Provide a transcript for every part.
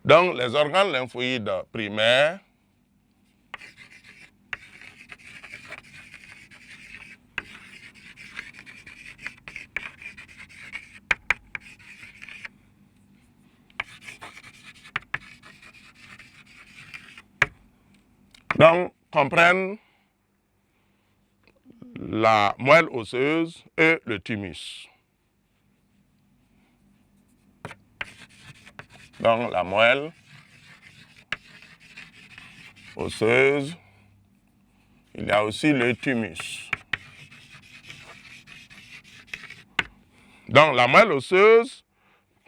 Donc, les organes lymphoïdes primaires comprennent la moelle osseuse et le thymus. Donc, la moelle osseuse, il y a aussi le thymus. Donc, la moelle osseuse,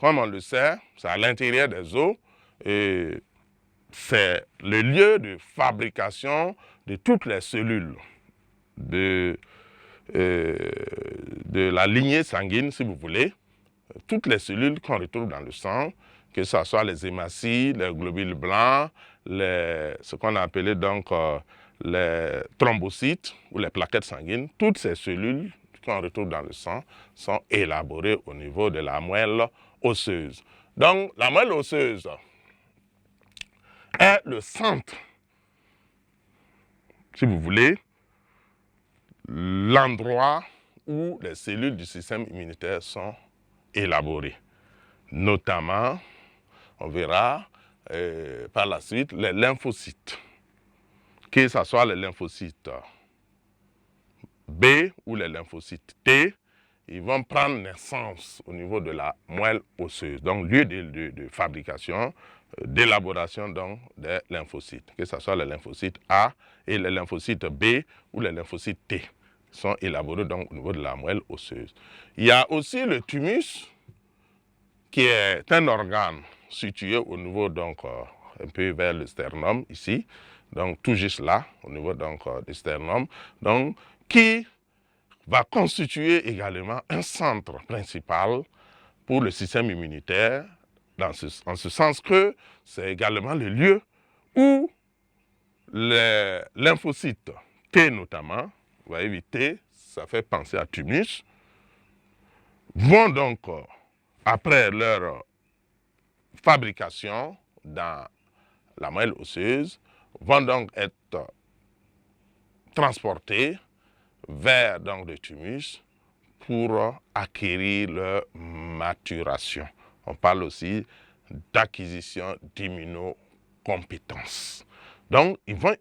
comme on le sait, c'est à l'intérieur des os et c'est le lieu de fabrication de toutes les cellules de la lignée sanguine, si vous voulez. Toutes les cellules qu'on retrouve dans le sang, que ce soit les hématies, les globules blancs, ce qu'on a appelé donc les thrombocytes ou les plaquettes sanguines, toutes ces cellules qu'on retrouve dans le sang sont élaborées au niveau de la moelle osseuse. Donc, la moelle osseuse est le centre, si vous voulez, l'endroit où les cellules du système immunitaire sont élaborées. Notamment, on verra par la suite les lymphocytes, que ce soit les lymphocytes B ou les lymphocytes T, ils vont prendre naissance au niveau de la moelle osseuse, donc lieu de fabrication, d'élaboration donc des lymphocytes, que ce soit les lymphocytes A et les lymphocytes B ou les lymphocytes T, sont élaborés donc au niveau de la moelle osseuse. Il y a aussi le thymus, qui est un organe situé au niveau donc un peu vers le sternum ici, donc tout juste là, au niveau donc du sternum, donc qui va constituer également un centre principal pour le système immunitaire, en ce sens que c'est également le lieu où les lymphocytes T notamment, vous voyez T, ça fait penser à thymus, vont donc, après leur fabrication dans la moelle osseuse, vont donc être transportés vers donc, le thymus pour acquérir leur maturation. On parle aussi d'acquisition d'immunocompétence. Donc, ils vont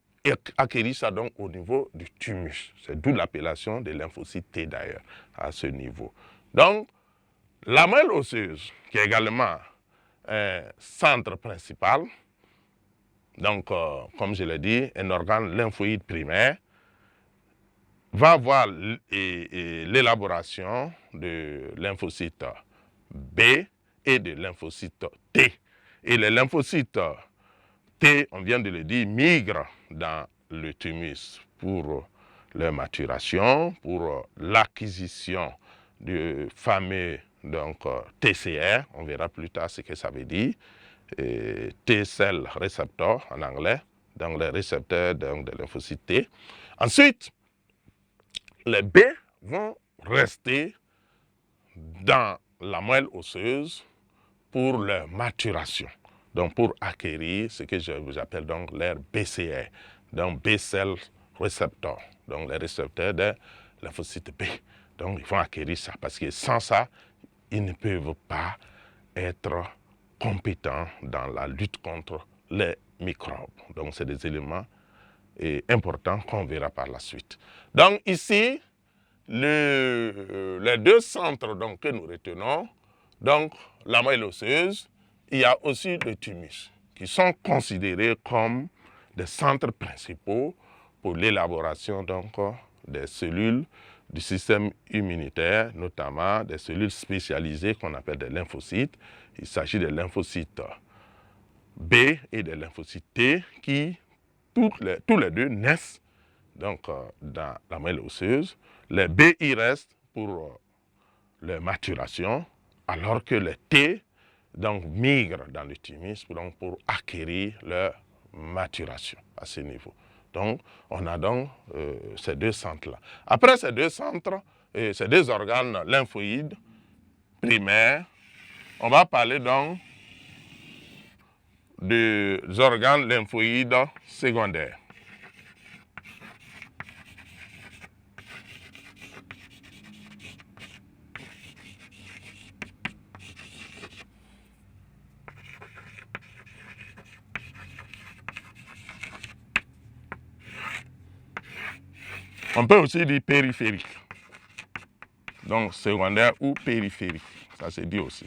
acquérir ça donc au niveau du thymus. C'est d'où l'appellation des lymphocytes T d'ailleurs, à ce niveau. Donc, la moelle osseuse, qui est également un centre principal, donc, comme je l'ai dit, un organe lymphoïde primaire, va avoir l'élaboration de lymphocytes B et de lymphocytes T. Et les lymphocytes T, on vient de le dire, migrent dans le thymus pour leur maturation, pour l'acquisition du fameux donc, TCR, on verra plus tard ce que ça veut dire, T-cell receptor en anglais, donc les récepteurs donc, de lymphocytes T. Ensuite, les B vont rester dans la moelle osseuse pour leur maturation, donc pour acquérir ce que je vous appelle donc leur BCR, donc B-cell receptor, donc les récepteurs de lymphocytes B. Donc ils vont acquérir ça parce que sans ça, ils ne peuvent pas être compétents dans la lutte contre les microbes. Donc c'est des éléments importants qu'on verra par la suite. Donc ici, les deux centres donc, que nous retenons, donc la moelle osseuse, il y a aussi le thymus, qui sont considérés comme des centres principaux pour l'élaboration donc des cellules du système immunitaire, notamment des cellules spécialisées qu'on appelle des lymphocytes. Il s'agit des lymphocytes B et des lymphocytes T qui, tous les deux, naissent donc, dans la moelle osseuse. Les B y restent pour leur maturation, alors que les T donc, migrent dans le thymus pour acquérir leur maturation à ce niveau. Donc, on a donc ces deux centres-là. Après ces deux centres, ces deux organes lymphoïdes primaires, on va parler donc des organes lymphoïdes secondaires. On peut aussi dire périphérique. Donc secondaire ou périphérique, ça se dit aussi.